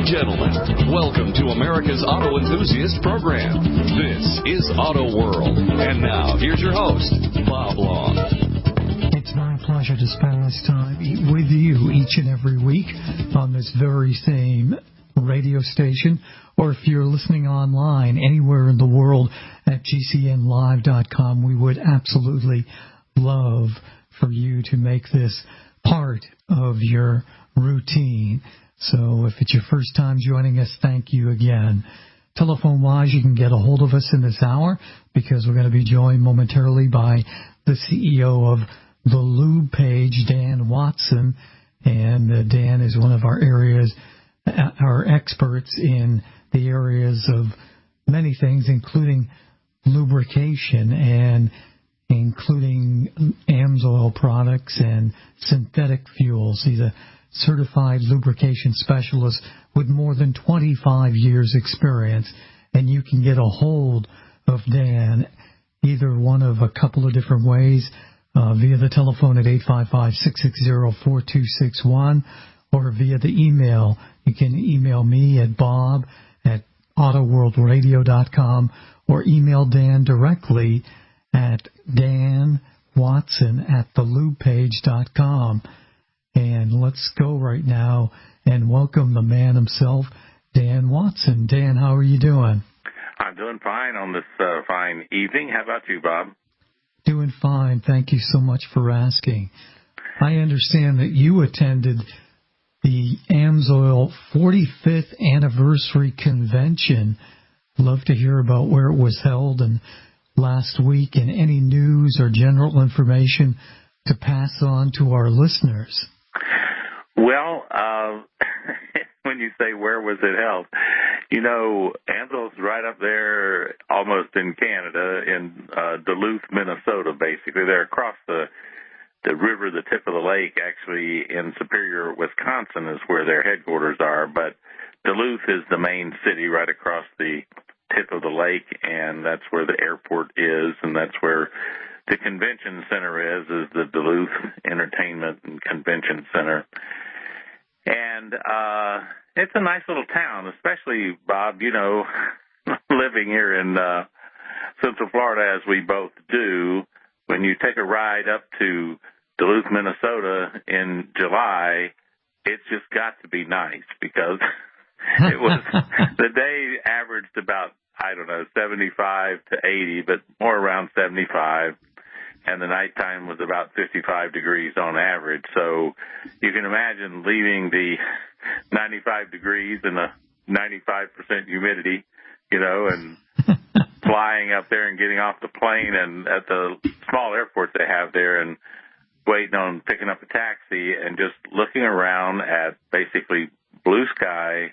gentlemen, welcome to America's Auto Enthusiast Program. This is Auto World. And now, here's your host, Bob Long. It's my pleasure to spend this time with you each and every week on this very same radio station, or if you're listening online anywhere in the world at gcnlive.com, we would absolutely love for you to make this part of your routine. So if it's your first time joining us, thank you again. Telephone-wise, you can get a hold of us in this hour because we're going to be joined momentarily by the CEO of the Lube page, Dan Watson. And Dan is one of our experts in the areas of many things, including lubrication and including AMSOIL products and synthetic fuels. He's a certified lubrication specialist with more than 25 years experience, and you can get a hold of Dan either one of a couple of different ways, via the telephone at 855-660-4261, or via the email. You can email me at bob@autoworldradio.com, or email Dan directly at danwatson@thelubepage.com. And let's go right now and welcome the man himself, Dan Watson. Dan, how are you doing? I'm doing fine on this fine evening. How about you, Bob? Doing fine. Thank you so much for asking. I understand that you attended the AMSOIL 45th Anniversary Convention. Love to hear about where it was held and last week, and any news or general information to pass on to our listeners. Well, when you say where was it held, you know, AMSOIL's right up there almost in Canada, in Duluth, Minnesota, basically. They're across the river, the tip of the lake, actually in Superior, Wisconsin is where their headquarters are. But Duluth is the main city right across the tip of the lake, and that's where the airport is, and that's where the convention center is the Duluth Entertainment and Convention Center. And it's a nice little town, especially, Bob, you know, living here in Central Florida as we both do. When you take a ride up to Duluth, Minnesota in July, it's just got to be nice because it was the day averaged about, 75 to 80, but more around 75. And the nighttime was about 55 degrees on average. So you can imagine leaving the 95 degrees and the 95% humidity, you know, and flying up there and getting off the plane and at the small airport they have there and waiting on picking up a taxi and just looking around at basically blue sky.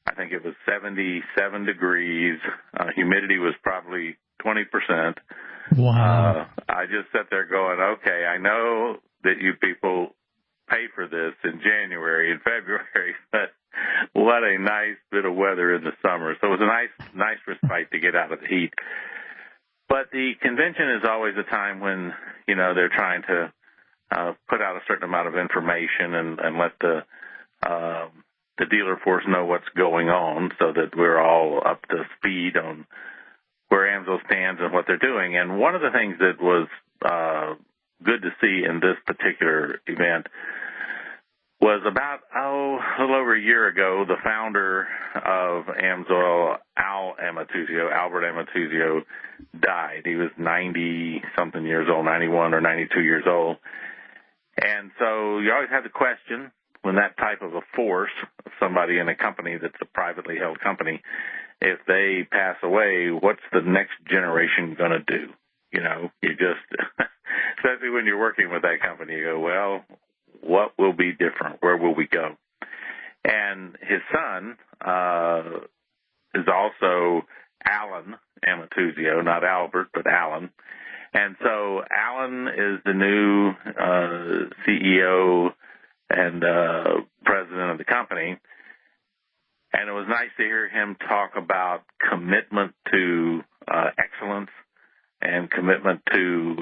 I think it was 77 degrees. Humidity was probably 20%. Wow. I just sat there going, okay, I know that you people pay for this in January and February, but what a nice bit of weather in the summer. So it was a nice respite to get out of the heat. But the convention is always a time when, you know, they're trying to put out a certain amount of information and let the dealer force know what's going on so that we're all up to speed on where AMSOIL stands and what they're doing. And one of the things that was good to see in this particular event was about, a little over a year ago, the founder of AMSOIL, Albert Amatuzio, died. He was 90-something years old, 91 or 92 years old. And so you always have the question, when that type of a force, somebody in a company that's a privately held company, if they pass away, what's the next generation going to do? You know, you just, especially when you're working with that company, you go, well, what will be different? Where will we go? And his son is also Alan Amatuzio, not Albert, but Alan. And so Alan is the new CEO and president of the company. And it was nice to hear him talk about commitment to excellence and commitment to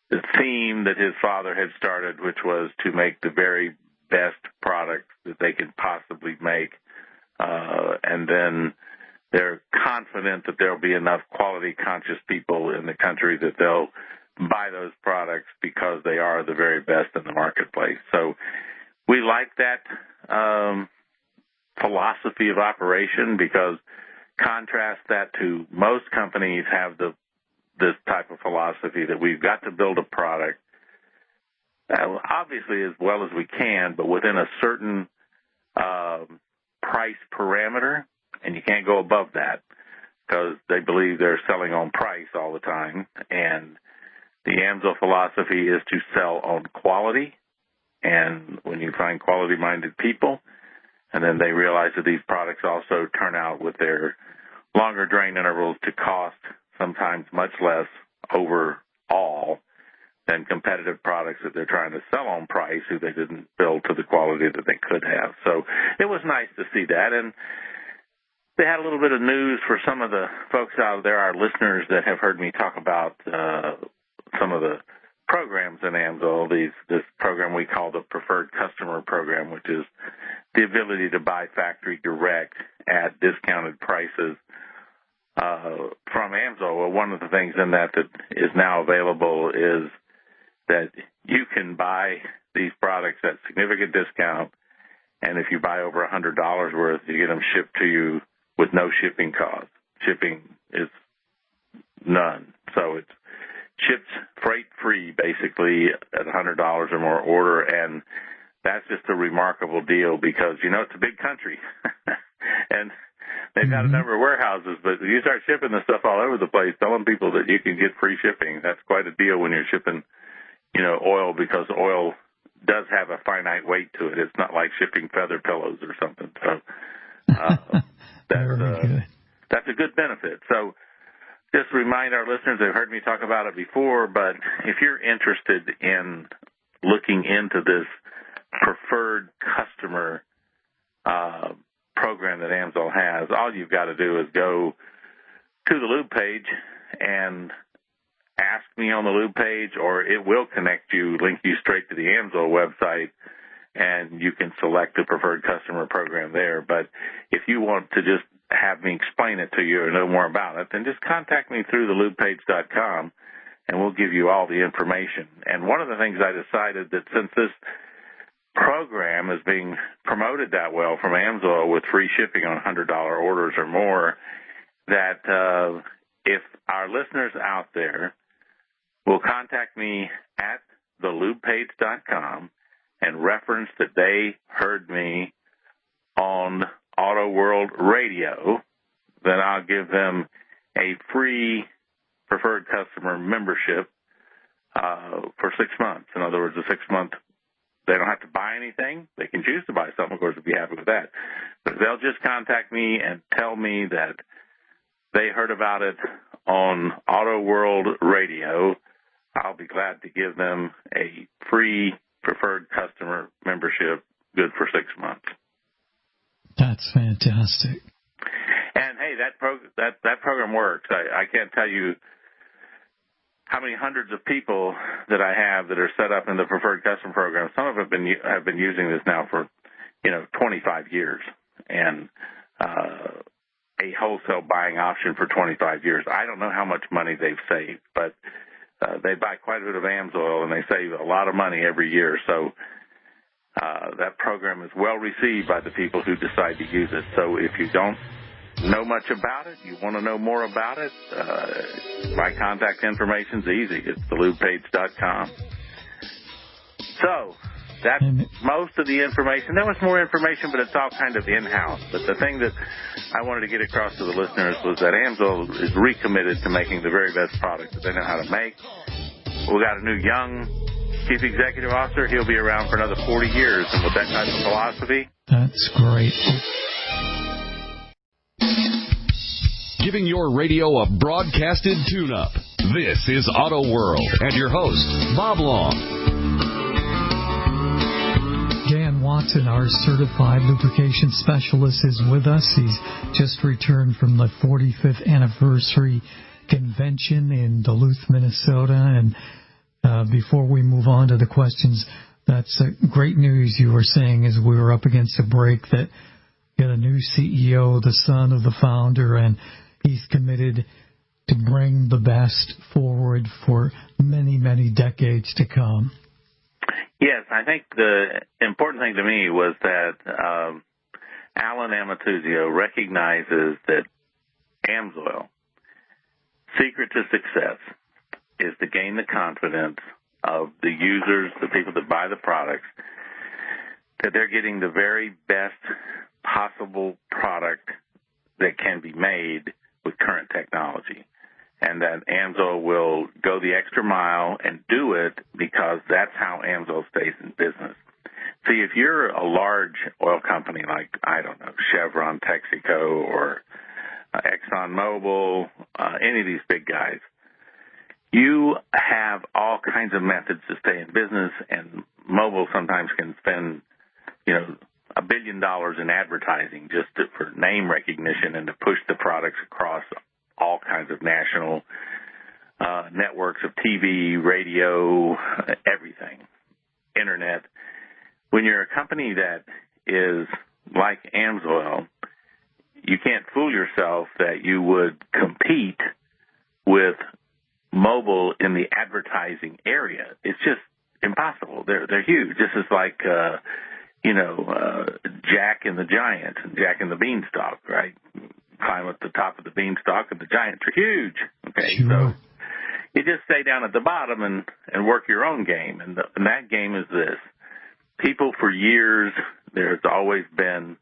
the theme that his father had started, which was to make the very best products that they can possibly make. And then they're confident that there'll be enough quality-conscious people in the country that they'll buy those products because they are the very best in the marketplace. So we like that philosophy of operation, because contrast that to most companies have this type of philosophy that we've got to build a product, obviously as well as we can, but within a certain price parameter, and you can't go above that because they believe they're selling on price all the time. And the AMSL philosophy is to sell on quality, and when you find quality-minded people, and then they realize that these products also turn out with their longer drain intervals to cost sometimes much less overall than competitive products that they're trying to sell on price, who they didn't build to the quality that they could have. So it was nice to see that. And they had a little bit of news for some of the folks out there, our listeners that have heard me talk about some of the programs in AMSL, this program we call the Preferred Customer Program, which is the ability to buy factory direct at discounted prices from AMSL. Well, one of the things in that is now available is that you can buy these products at significant discount, and if you buy over $100 worth, you get them shipped to you with no shipping cost. Shipping is none. So it's shipped freight-free, basically, at $100 or more order, and that's just a remarkable deal because, it's a big country, and they've got a number of warehouses, but you start shipping the stuff all over the place, telling people that you can get free shipping. That's quite a deal when you're shipping, oil, because oil does have a finite weight to it. It's not like shipping feather pillows or something. So that's a good benefit. So just remind our listeners, they've heard me talk about it before, but if you're interested in looking into this preferred customer program that AMSL has, all you've got to do is go to the Lube page and ask me on the Lube page, or it will link you straight to the AMSL website, and you can select the preferred customer program there. But if you want to just have me explain it to you or know more about it, then just contact me through thelubepage.com, and we'll give you all the information. And one of the things I decided that since this program is being promoted that well from AMSL with free shipping on $100 orders or more, that if our listeners out there will contact me at thelubepage.com and reference that they heard me on Auto World Radio, then I'll give them a free preferred customer membership for 6 months. In other words, a 6-month, they don't have to buy anything. They can choose to buy something, of course, if you're happy with that. But if they'll just contact me and tell me that they heard about it on Auto World Radio, I'll be glad to give them a free preferred customer membership, good for 6 months. That's fantastic. And hey, that program works. I can't tell you how many hundreds of people that I have that are set up in the preferred customer program. Some of them have been using this now for 25 years, and a wholesale buying option for 25 years. I don't know how much money they've saved, but they buy quite a bit of AMSL, and they save a lot of money every year. So that program is well received by the people who decide to use it. So if you don't know much about it, you want to know more about it, my contact information is easy. It's thelubepage.com. So that's most of the information. There was more information, but it's all kind of in-house. But the thing that I wanted to get across to the listeners was that AMSL is recommitted to making the very best product that they know how to make. We got a new young Chief Executive Officer. He'll be around for another 40 years. And with that type of philosophy, that's great. Giving your radio a broadcasted tune-up. This is Auto World and your host, Bob Long. Dan Watson, our certified lubrication specialist, is with us. He's just returned from the 45th anniversary convention in Duluth, Minnesota. And before we move on to the questions, That's great news. You were saying as we were up against a break that you got a new CEO, the son of the founder, and he's committed to bring the best forward for many, many decades to come. Yes, I think the important thing to me was that Alan Amatuzio recognizes that AMSOIL, secret to success, is to gain the confidence of the users, the people that buy the products, that they're getting the very best possible product that can be made with current technology. And that AMSOIL will go the extra mile and do it because that's how AMSOIL stays in business. See, if you're a large oil company like, I don't know, Chevron, Texaco, or ExxonMobil, any of these big guys, you have all kinds of methods to stay in business, and Mobil sometimes can spend, $1 billion in advertising just for name recognition and to push the products across all kinds of national networks of TV, radio, everything, internet. When you're a company that is like AMSOIL, you can't fool yourself that you would compete with Mobil in the advertising area. It's just impossible. They're huge. This is like Jack and the Giant and Jack and the Beanstalk, right? Climb up the top of the beanstalk, and the giants are huge. Okay, sure. So you just stay down at the bottom and work your own game. And that game is this. People for years, there's always been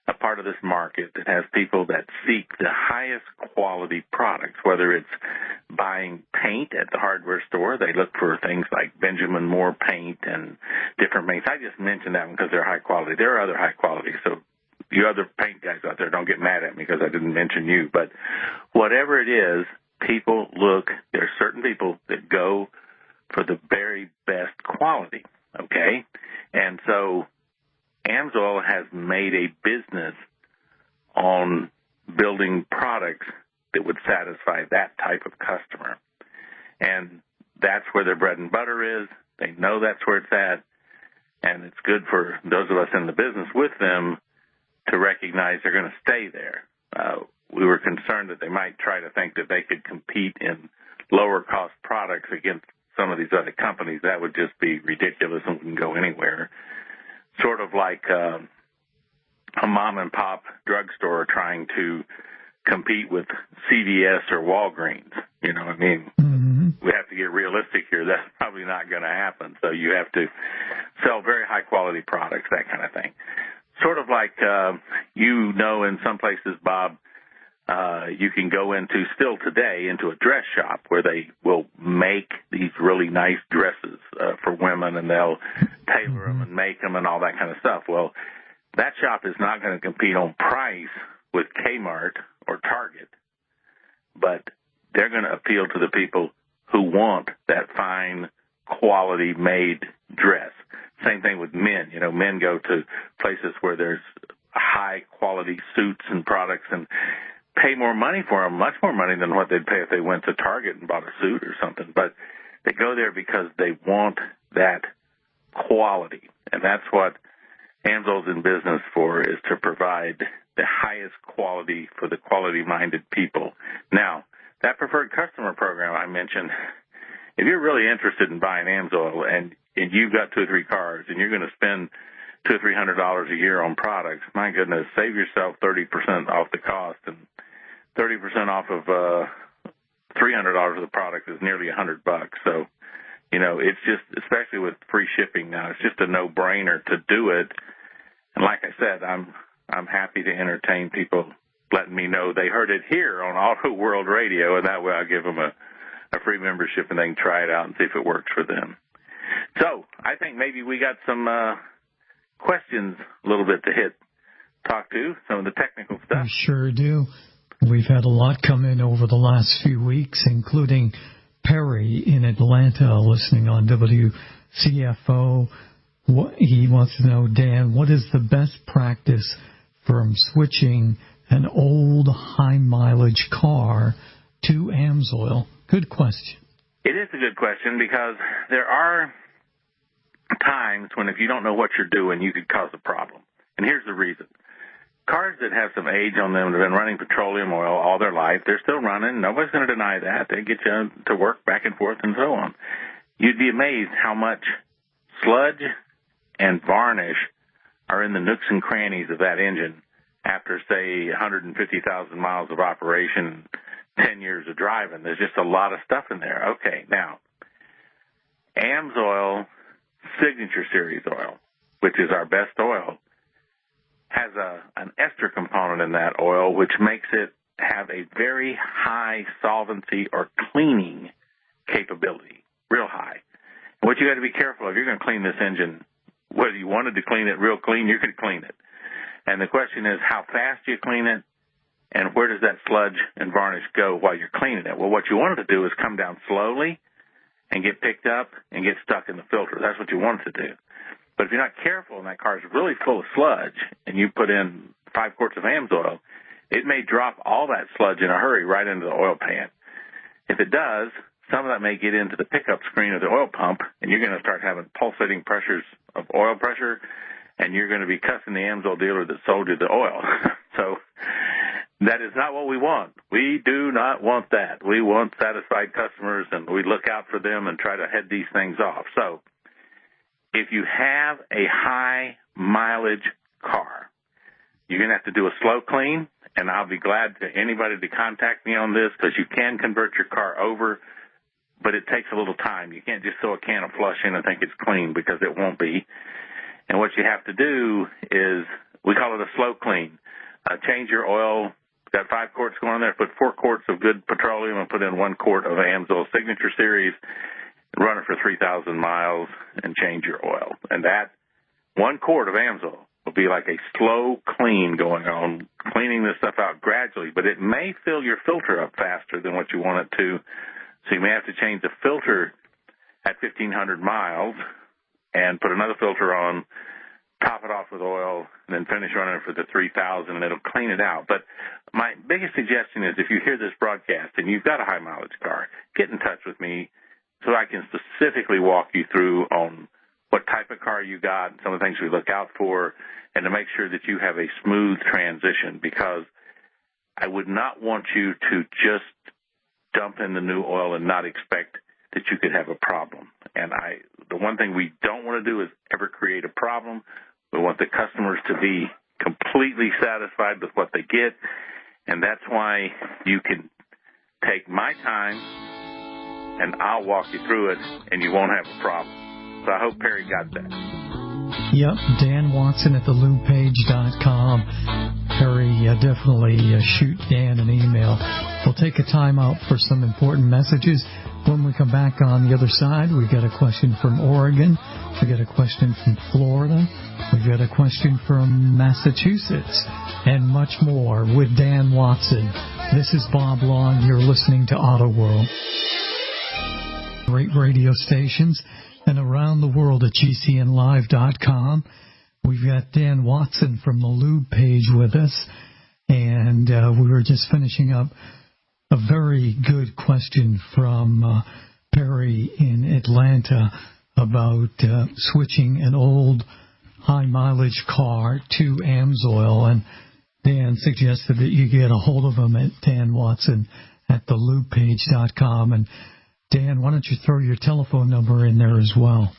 a part of this market that has people that seek the highest quality products, whether it's buying paint at the hardware store. They look for things like Benjamin Moore paint and different paints. I just mentioned that because they're high quality. There are other high quality, so you other paint guys out there, don't get mad at me because I didn't mention you. But whatever it is, people look, there are certain people that go for the very best quality, okay? And so AMSOIL has made a business on building products that would satisfy that type of customer. And that's where their bread and butter is. They know that's where it's at. And it's good for those of us in the business with them to recognize they're going to stay there. We were concerned that they might try to think that they could compete in lower-cost products against some of these other companies. That would just be ridiculous and wouldn't go anywhere. Sort of like a mom-and-pop drugstore trying to compete with CVS or Walgreens. You know what I mean? Mm-hmm. We have to get realistic here. That's probably not going to happen. So you have to sell very high-quality products, that kind of thing. Sort of like, in some places, Bob, you can go still today, into a dress shop where they will make these really nice dresses for women, and they'll tailor them and make them and all that kind of stuff. Well, that shop is not going to compete on price with Kmart or Target, but they're going to appeal to the people who want that fine, quality-made dress. Same thing with men. Men go to places where there's high-quality suits and products and pay more money for them, much more money than what they'd pay if they went to Target and bought a suit or something. But they go there because they want that quality. And that's what AMSOIL's in business for, is to provide the highest quality for the quality-minded people. Now, that preferred customer program I mentioned, if you're really interested in buying AMSOIL and you've got 2 or 3 cars and you're going to spend $200 or $300 a year on products, my goodness, save yourself 30% off the cost, and 30% off of $300 of the product is nearly $100. So, it's just, especially with free shipping now, it's just a no-brainer to do it. And like I said, I'm happy to entertain people letting me know they heard it here on Auto World Radio, and that way I'll give them a free membership and they can try it out and see if it works for them. So I think maybe we got some questions a little bit to talk to, some of the technical stuff. We sure do. We've had a lot come in over the last few weeks, including Perry in Atlanta listening on WCFO. He wants to know, Dan, what is the best practice from switching an old high-mileage car to AMSOIL? Good question. It is a good question because there are times times when if you don't know what you're doing, you could cause a problem. And here's the reason. Cars that have some age on them that have been running petroleum oil all their life, they're still running. Nobody's going to deny that. They get you to work back and forth and so on. You'd be amazed how much sludge and varnish are in the nooks and crannies of that engine after, say, 150,000 miles of operation, 10 years of driving. There's just a lot of stuff in there. Okay, now, AMSOIL Signature Series oil, which is our best oil, has an ester component in that oil, which makes it have a very high solvency or cleaning capability, real high. And what you got to be careful of, you're going to clean this engine, whether you wanted to clean it real clean, you're going to clean it. And the question is, how fast do you clean it, and where does that sludge and varnish go while you're cleaning it? Well, what you want it to do is come down slowly and get picked up and get stuck in the filter. That's what you want it to do. But if you're not careful and that car is really full of sludge and you put in 5 quarts of AMSOIL, it may drop all that sludge in a hurry right into the oil pan. If it does, some of that may get into the pickup screen of the oil pump, and you're going to start having pulsating pressures of oil pressure, and you're going to be cussing the AMSOIL dealer that sold you the oil. So that is not what we want. We do not want that. We want satisfied customers, and we look out for them and try to head these things off. So if you have a high mileage car, you're going to have to do a slow clean, and I'll be glad to anybody to contact me on this, because you can convert your car over, but it takes a little time. You can't just throw a can of flush in and think it's clean, because it won't be. And what you have to do is, we call it a slow clean. Change your oil. Got 5 quarts going on there. Put 4 quarts of good petroleum and put in 1 quart of AMSOIL Signature Series. Run it for 3,000 miles and change your oil. And that 1 quart of AMSOIL will be like a slow clean going on, cleaning this stuff out gradually. But it may fill your filter up faster than what you want it to. So you may have to change the filter at 1,500 miles and put another filter on, top it off with oil, and then finish running it for the 3,000, and it'll clean it out. But my biggest suggestion is, if you hear this broadcast and you've got a high-mileage car, get in touch with me so I can specifically walk you through on what type of car you got, some of the things we look out for, and to make sure that you have a smooth transition, because I would not want you to just dump in the new oil and not expect that you could have a problem. And the one thing we don't want to do is ever create a problem. We want the customers to be completely satisfied with what they get, and that's why you can take my time, and I'll walk you through it, and you won't have a problem. So I hope Perry got that. Yep, Dan Watson at thelubepage.com. Perry, definitely shoot Dan an email. We'll take a time out for some important messages. When we come back on the other side, we've got a question from Oregon. We've got a question from Florida. We've got a question from Massachusetts. And much more with Dan Watson. This is Bob Long. You're listening to Auto World. Great radio stations and around the world at GCNlive.com. We've got Dan Watson from the Lube Page with us, and we were just finishing up a very good question from Perry in Atlanta about switching an old high-mileage car to AMSOIL, and Dan suggested that you get a hold of him at Dan Watson at thelubepage.com. And Dan, why don't you throw your telephone number in there as well?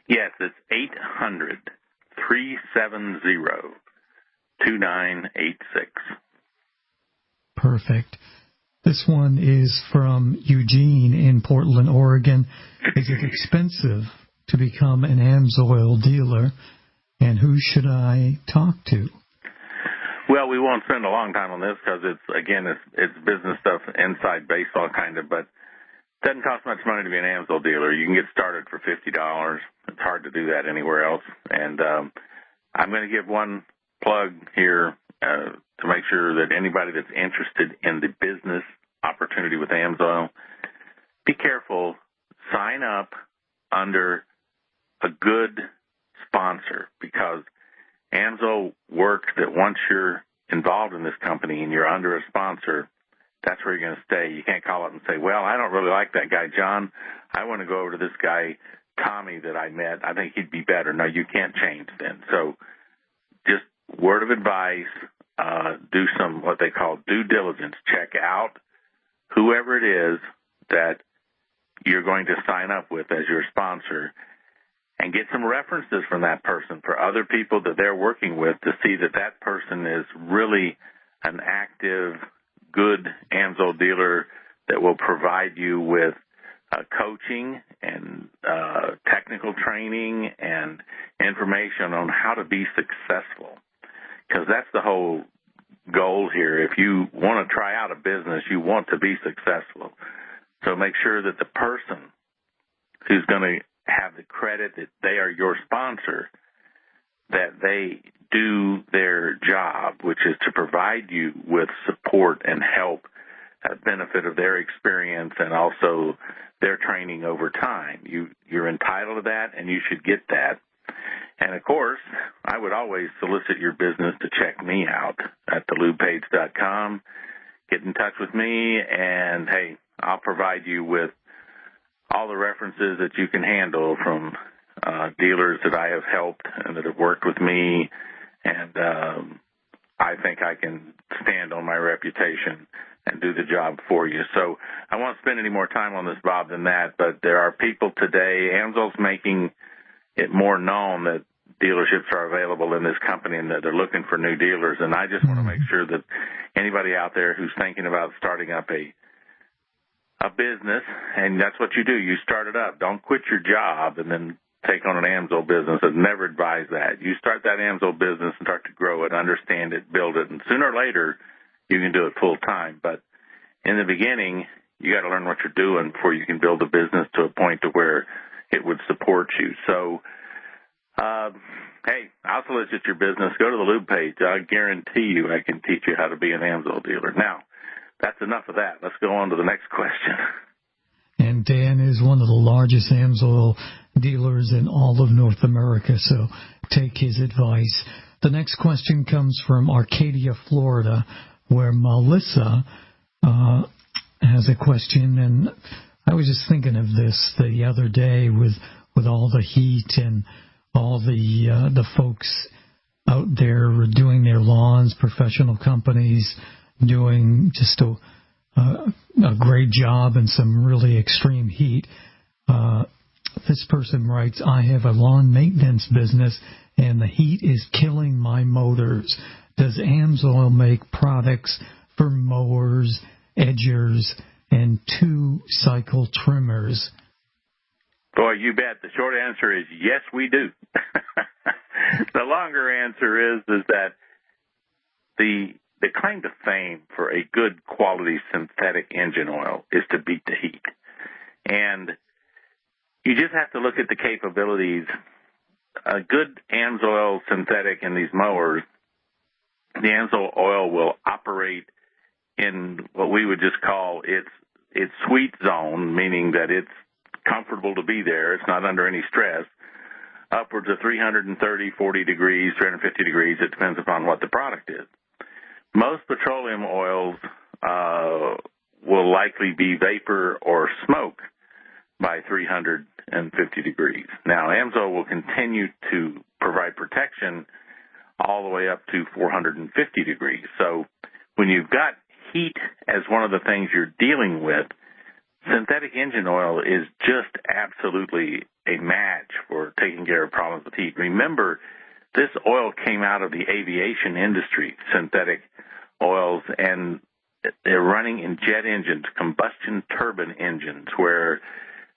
Yes, it's 800-370-2986. Perfect. This one is from Eugene in Portland, Oregon. Is it expensive to become an AMSOIL dealer, and who should I talk to? Well, we won't spend a long time on this because it's business stuff, inside baseball kind of, but it doesn't cost much money to be an AMSOIL dealer. You can get started for $50. It's hard to do that anywhere else. And I'm going to give one plug here to make sure that anybody that's interested in the business opportunity with AMSOIL, be careful. Sign up under a good sponsor, because AMSOIL works that once you're involved in this company and you're under a sponsor, that's where you're going to stay. You can't call up and say, well, I don't really like that guy, John. I want to go over to this guy, Tommy that I met, I think he'd be better. No, you can't change then. So just word of advice, do some what they call due diligence. Check out whoever it is that you're going to sign up with as your sponsor and get some references from that person for other people that they're working with to see that that person is really an active, good AMSOIL dealer that will provide you with coaching and technical training and information on how to be successful. Because that's the whole goal here. If you want to try out a business, you want to be successful. So make sure that the person who's going to have the credit that they are your sponsor, that they do their job, which is to provide you with support and help, benefit of their experience and also their training over time. You're entitled to that, and you should get that. And, of course, I would always solicit your business to check me out at thelubepage.com. Get in touch with me, and, hey, I'll provide you with all the references that you can handle from dealers that I have helped and that have worked with me. And I think I can stand on my reputation and do the job for you. So I won't spend any more time on this, Bob, than that, but there are people today, AMSOIL's making it more known that dealerships are available in this company and that they're looking for new dealers. And I just want to make sure that anybody out there who's thinking about starting up a business, and that's what you do. You start it up. Don't quit your job and then take on an AMSOIL business. I'd never advise that. You start that AMSOIL business and start to grow it, understand it, build it, and sooner or later you can do it full time. But in the beginning, you got to learn what you're doing before you can build a business to a point to where it would support you. So, hey, I'll solicit your business. Go to the Lube page. I guarantee you I can teach you how to be an AMSOIL dealer. Now, that's enough of that. Let's go on to the next question. And Dan is one of the largest AMSOIL dealers in all of North America, so take his advice. The next question comes from Arcadia, Florida, where Melissa has a question, and I was just thinking of this the other day with all the heat and all the folks out there doing their lawns, professional companies doing just a great job in some really extreme heat. This person writes, I have a lawn maintenance business and the heat is killing my motors. Does AMSOIL make products for mowers, edgers, and 2-cycle trimmers? Boy, you bet. The short answer is yes, we do. The longer answer is that the claim to fame for a good quality synthetic engine oil is to beat the heat. And you just have to look at the capabilities. A good AMSOIL synthetic in these mowers, the AMSOIL oil will operate in what we would just call its sweet zone, meaning that it's comfortable to be there. It's not under any stress. Upwards of 330, 40 degrees, 350 degrees. It depends upon what the product is. Most petroleum oils will likely be vapor or smoke by 350 degrees. Now, AMSOIL will continue to provide protection all the way up to 450 degrees. So when you've got heat as one of the things you're dealing with, synthetic engine oil is just absolutely a match for taking care of problems with heat. Remember, this oil came out of the aviation industry, synthetic oils, and they're running in jet engines, combustion turbine engines, where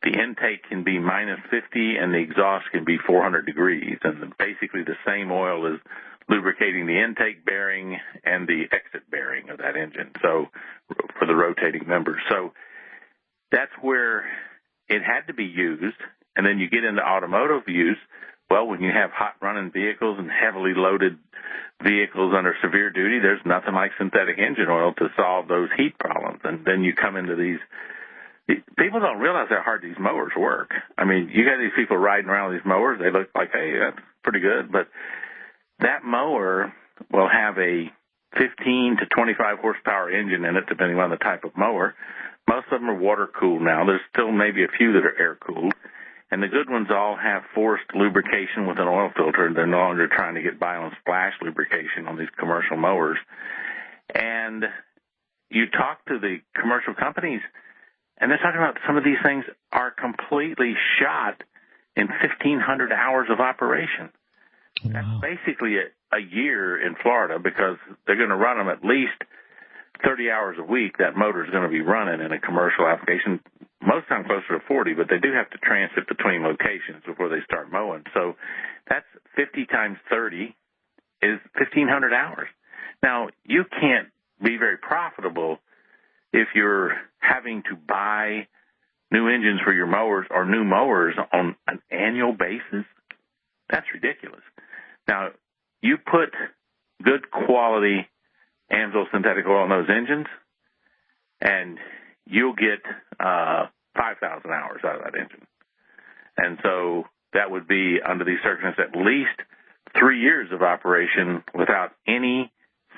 the intake can be minus 50 and the exhaust can be 400 degrees. And basically the same oil is lubricating the intake bearing and the exit bearing of that engine, so for the rotating members. So that's where it had to be used. And then you get into automotive use. Well, when you have hot-running vehicles and heavily loaded vehicles under severe duty, there's nothing like synthetic engine oil to solve those heat problems. And then you come into these. People don't realize how hard these mowers work. I mean, you got these people riding around with these mowers. They look like, hey, that's pretty good. But that mower will have a 15 to 25 horsepower engine in it, depending on the type of mower. Most of them are water-cooled now. There's still maybe a few that are air-cooled. And the good ones all have forced lubrication with an oil filter. They're no longer trying to get by on splash lubrication on these commercial mowers. And you talk to the commercial companies, and they're talking about some of these things are completely shot in 1,500 hours of operation. Wow. That's basically a year in Florida, because they're going to run them at least 30 hours a week. That motor is going to be running in a commercial application, most time closer to 40, but they do have to transit between locations before they start mowing. So that's 50 times 30 is 1,500 hours. Now, you can't be very profitable if you're having to buy new engines for your mowers or new mowers on an annual basis. That's ridiculous. Now, you put good quality Amsoil synthetic oil in those engines, and you'll get 5,000 hours out of that engine. And so that would be, under these circumstances, at least 3 years of operation without any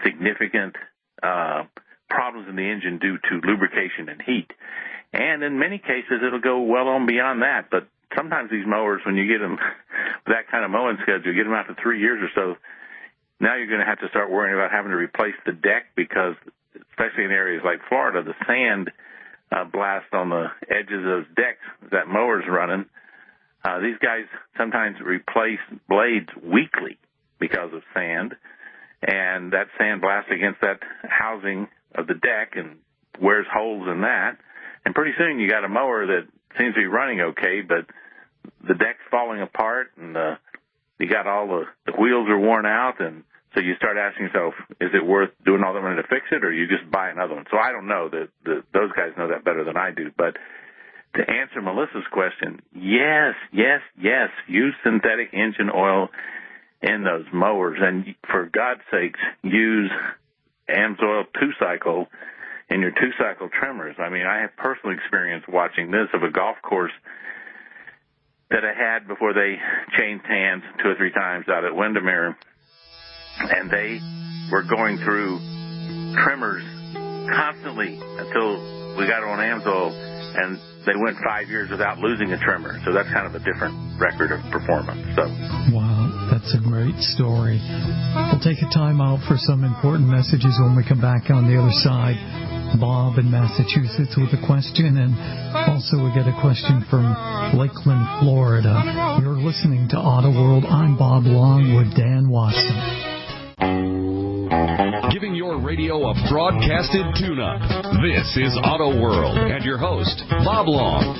significant problems in the engine due to lubrication and heat. And in many cases, it'll go well on beyond that. But sometimes these mowers, when you get them with that kind of mowing schedule, you get them out to 3 years or so, now you're going to have to start worrying about having to replace the deck, because, especially in areas like Florida, the sand blast on the edges of those decks that mower's running. These guys sometimes replace blades weekly because of sand, and that sand blasts against that housing of the deck and wears holes in that. And pretty soon you got a mower that seems to be running okay, but the deck's falling apart, and you got all the wheels are worn out, and so you start asking yourself, is it worth doing all that money to fix it, or you just buy another one? So I don't know. Those guys know that better than I do. But to answer Melissa's question, yes, use synthetic engine oil in those mowers. And for God's sakes, use Amsoil 2-cycle in your 2-cycle trimmers. I mean, I have personal experience watching this of a golf course that I had before they changed hands 2 or 3 times out at Windermere, and they were going through trimmers constantly until we got on Amsoil, and they went 5 years without losing a trimmer. So that's kind of a different record of performance. So, wow, that's a great story. We'll take a time out for some important messages. When we come back on the other side, Bob in Massachusetts with a question, and also we get a question from Lakeland, Florida. You're listening to Auto World. I'm Bob Long with Dan Watson. Giving your radio a broadcasted tune-up. This is Auto World, and your host, Bob Long.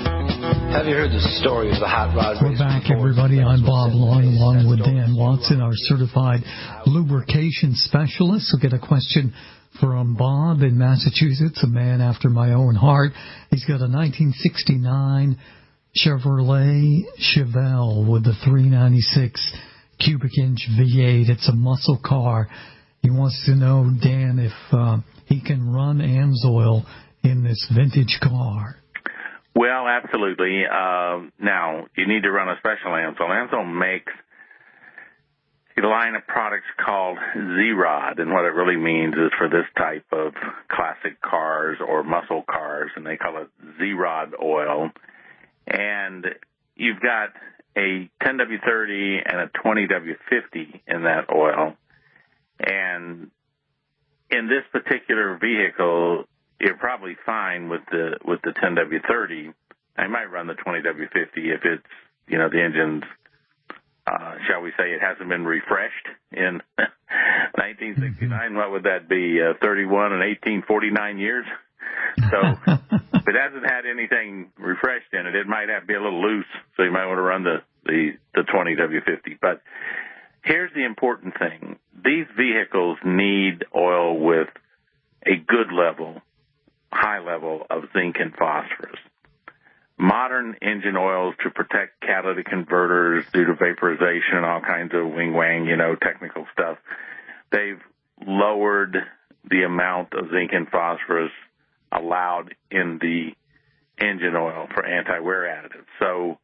Have you heard the story of the hot rod race? We're back, everybody. I'm Bob Long, along with Dan Watson, our certified lubrication specialist. We'll get a question from Bob in Massachusetts, a man after my own heart. He's got a 1969 Chevrolet Chevelle with a 396 cubic inch V8. It's a muscle car. He wants to know, Dan, if he can run Amsoil in this vintage car. Well, absolutely. Now, you need to run a special Amsoil. Amsoil makes a line of products called Z-Rod, and what it really means is for this type of classic cars or muscle cars, and they call it Z-Rod oil. And you've got a 10W30 and a 20W50 in that oil. And in this particular vehicle, you're probably fine with the 10W30. I might run the 20W50 if it's, the engine's, shall we say, it hasn't been refreshed in 1969. What would that be? 31 and 18, 49 years? So if it hasn't had anything refreshed in it, it might have to be a little loose. So you might want to run the 20W50. But here's the important thing. These vehicles need oil with a good level, high level of zinc and phosphorus. Modern engine oils, to protect catalytic converters due to vaporization, all kinds of wing-wang, technical stuff, they've lowered the amount of zinc and phosphorus allowed in the engine oil for anti-wear additives. So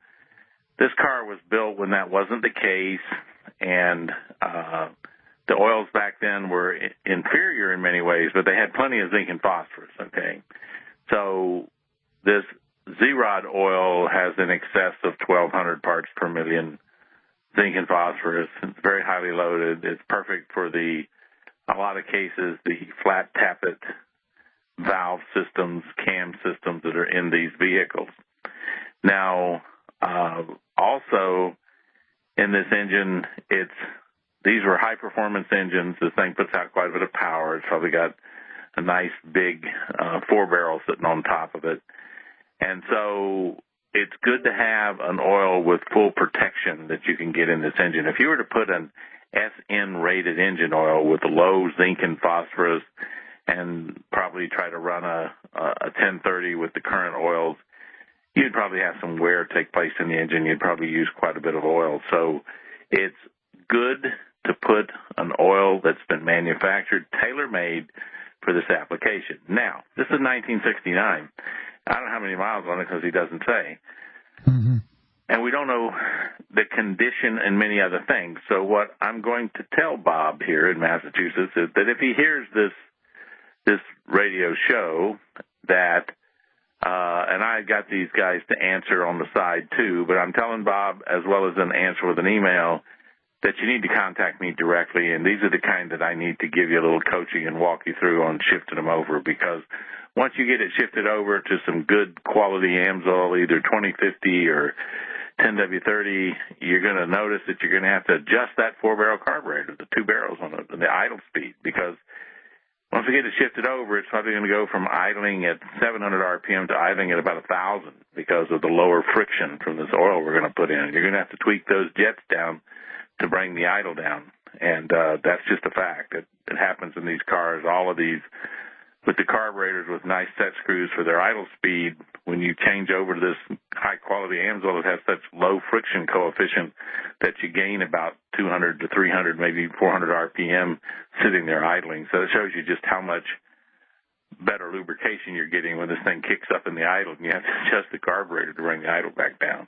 this car was built when that wasn't the case, and the oils back then were inferior in many ways, but they had plenty of zinc and phosphorus, okay? So this Z-Rod oil has in excess of 1,200 parts per million zinc and phosphorus. It's very highly loaded. It's perfect for a lot of cases, the flat tappet valve systems, cam systems that are in these vehicles. Now, also in this engine, these were high-performance engines. This thing puts out quite a bit of power. It's probably got a nice big 4-barrel sitting on top of it. And so it's good to have an oil with full protection that you can get in this engine. If you were to put an SN-rated engine oil with low zinc and phosphorus and probably try to run a 1030 with the current oils, you'd probably have some wear take place in the engine. You'd probably use quite a bit of oil. So it's good to put an oil that's been manufactured, tailor-made for this application. Now, this is 1969. I don't know how many miles on it because he doesn't say. Mm-hmm. And we don't know the condition and many other things. So what I'm going to tell Bob here in Massachusetts is that if he hears this radio show that, and I got these guys to answer on the side too, but I'm telling Bob as well as an answer with an email that you need to contact me directly, and these are the kind that I need to give you a little coaching and walk you through on shifting them over, because once you get it shifted over to some good quality AMSOIL, either 2050 or 10W30, you're going to notice that you're going to have to adjust that 4-barrel carburetor, the 2 barrels on the idle speed, because once we get it shifted over, it's probably going to go from idling at 700 RPM to idling at about 1,000 because of the lower friction from this oil we're going to put in. You're going to have to tweak those jets down to bring the idle down, and that's just a fact. It happens in these cars. All of these, with the carburetors with nice set screws for their idle speed, when you change over to this high-quality AMSOIL, it has such low friction coefficient that you gain about 200 to 300, maybe 400 RPM sitting there idling. So it shows you just how much better lubrication you're getting when this thing kicks up in the idle, and you have to adjust the carburetor to bring the idle back down.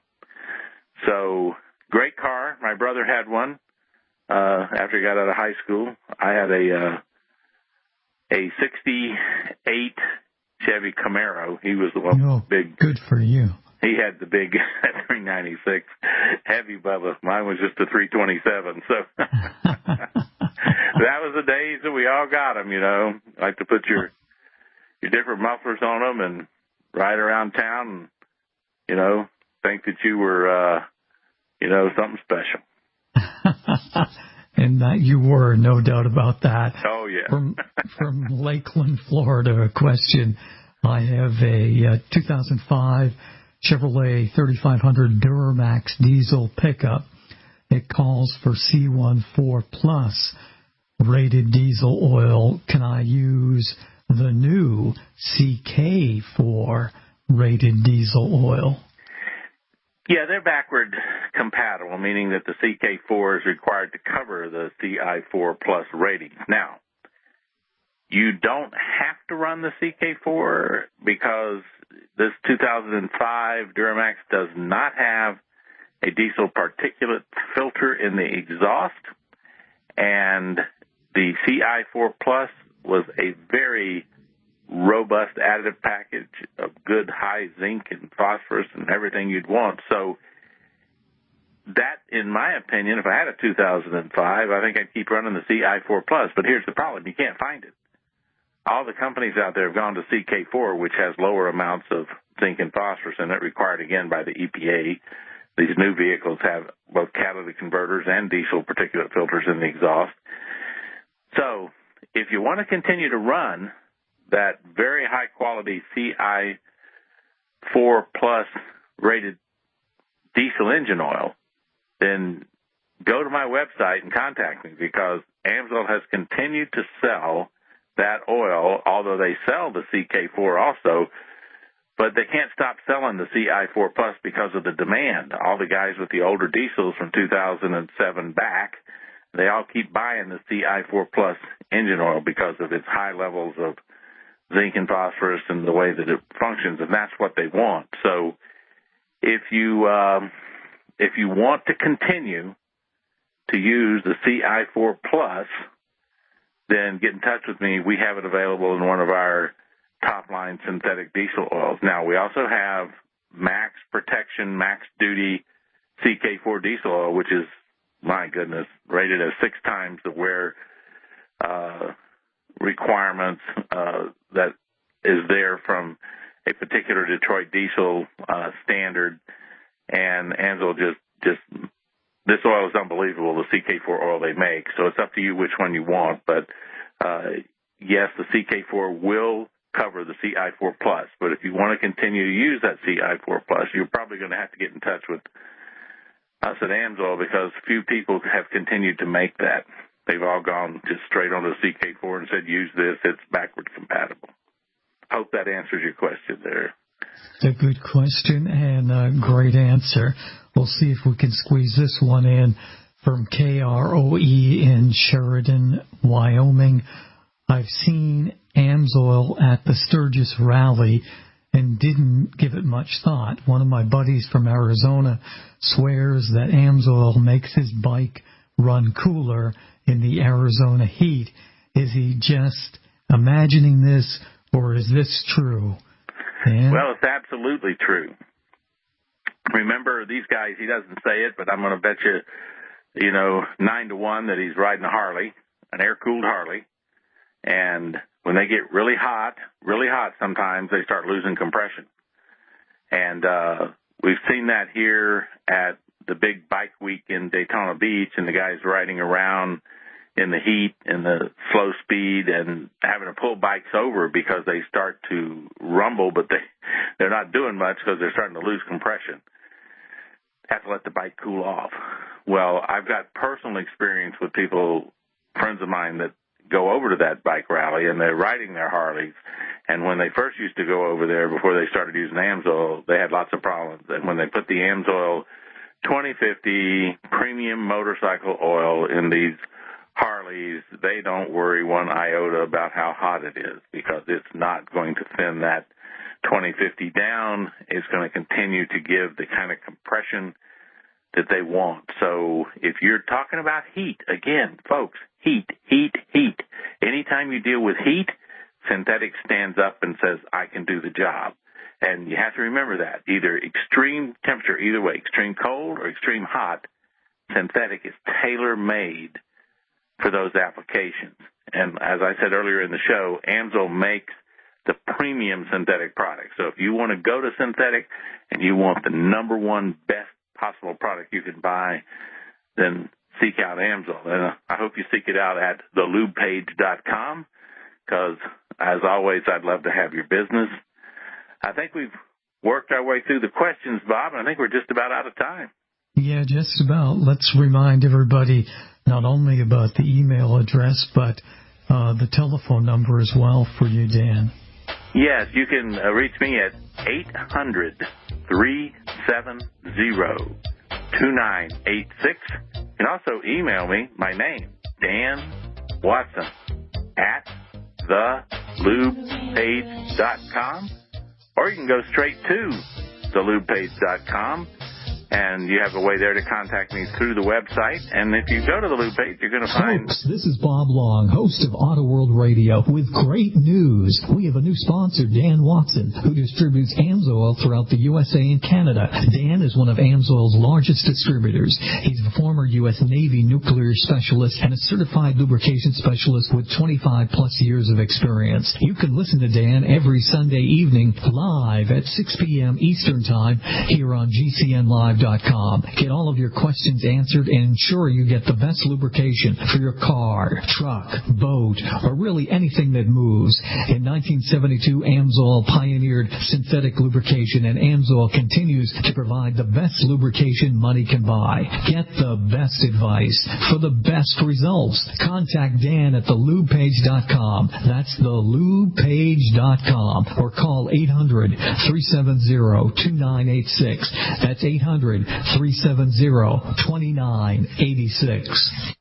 So great car. My brother had one after he got out of high school. I had a 68 Chevy Camaro. He was the one with the big. Good for you. He had the big 396 heavy Bubba. Mine was just a 327. So that was the days that we all got them, you know. Like to put your different mufflers on them and ride around town and, you know, think that you were, something special. And that you were, no doubt about that. Oh, yeah. From Lakeland, Florida, a question. I have a 2005 Chevrolet 3500 Duramax diesel pickup. It calls for C14 Plus rated diesel oil. Can I use the new CK4 rated diesel oil? Yeah, they're backward compatible, meaning that the CK4 is required to cover the CI4 Plus rating. Now, you don't have to run the CK4 because this 2005 Duramax does not have a diesel particulate filter in the exhaust, and the CI4 Plus was a very robust additive package of good high zinc and phosphorus and everything you'd want. So that, in my opinion, if I had a 2005, I think I'd keep running the CI4 Plus. But here's the problem. You can't find it. All the companies out there have gone to CK4, which has lower amounts of zinc and phosphorus in it, required again by the EPA. These new vehicles have both catalytic converters and diesel particulate filters in the exhaust. So if you want to continue to run that very high-quality CI4 Plus rated diesel engine oil, then go to my website and contact me, because AMSOIL has continued to sell that oil, although they sell the CK4 also, but they can't stop selling the CI4 Plus because of the demand. All the guys with the older diesels from 2007 back, they all keep buying the CI4 Plus engine oil because of its high levels of zinc and phosphorus and the way that it functions, and that's what they want. So if you want to continue to use the CI4 Plus, then get in touch with me. We have it available in one of our top-line synthetic diesel oils. Now, we also have max protection, max duty CK4 diesel oil, which is, my goodness, rated as 6 times the wear requirements that is there from a particular Detroit diesel standard. And AMSOIL just this oil is unbelievable, the CK4 oil they make. So it's up to you which one you want. But yes, the CK4 will cover the CI4 Plus. But if you want to continue to use that CI4 Plus, you're probably going to have to get in touch with us at AMSOIL, because few people have continued to make that. They've all gone just straight on the CK4 and said, use this, it's backward compatible. Hope that answers your question there. A good question and a great answer. We'll see if we can squeeze this one in from KROE in Sheridan, Wyoming. I've seen AMSOIL at the Sturgis Rally and didn't give it much thought. One of my buddies from Arizona swears that AMSOIL makes his bike run cooler in the Arizona heat. Is he just imagining this, or is this true? Dan? Well, it's absolutely true. Remember, these guys, he doesn't say it, but I'm going to bet you, 9-1 that he's riding a Harley, an air-cooled Harley. And when they get really hot sometimes, they start losing compression. And we've seen that here at the big bike week in Daytona Beach, and the guys riding around in the heat and the slow speed and having to pull bikes over because they start to rumble, but they're not doing much because they're starting to lose compression. Have to let the bike cool off. Well, I've got personal experience with people, friends of mine, that go over to that bike rally and they're riding their Harleys. And when they first used to go over there before they started using AMSOIL, they had lots of problems. And when they put the AMSOIL 2050 premium motorcycle oil in these Harleys, they don't worry one iota about how hot it is, because it's not going to thin that 2050 down. It's going to continue to give the kind of compression that they want. So if you're talking about heat, again, folks, heat. Anytime you deal with heat, synthetic stands up and says, I can do the job. And you have to remember that. Either extreme temperature, either way, extreme cold or extreme hot, synthetic is tailor-made for those applications. And as I said earlier in the show, AMSOIL makes the premium synthetic product. So if you want to go to synthetic and you want the number one best possible product you can buy, then seek out AMSOIL. And I hope you seek it out at thelubepage.com, because, as always, I'd love to have your business. I think we've worked our way through the questions, Bob, and I think we're just about out of time. Yeah, just about. Let's remind everybody not only about the email address, but the telephone number as well for you, Dan. Yes, you can reach me at 800-370-2986. You can also email me, my name, Dan Watson, at thelubepage.com, or you can go straight to thelubepage.com. And you have a way there to contact me through the website. And if you go to the Lube page, you're going to find... Folks, this is Bob Long, host of Auto World Radio, with great news. We have a new sponsor, Dan Watson, who distributes AMSOIL throughout the USA and Canada. Dan is one of AMSOIL's largest distributors. He's a former U.S. Navy nuclear specialist and a certified lubrication specialist with 25-plus years of experience. You can listen to Dan every Sunday evening live at 6 p.m. Eastern Time here on GCNlive.com. Get all of your questions answered and ensure you get the best lubrication for your car, truck, boat, or really anything that moves. In 1972, AMSOIL pioneered synthetic lubrication, and AMSOIL continues to provide the best lubrication money can buy. Get the best advice for the best results. Contact Dan at thelubepage.com. That's thelubepage.com, or call 800-370-2986. That's 800-370-2986.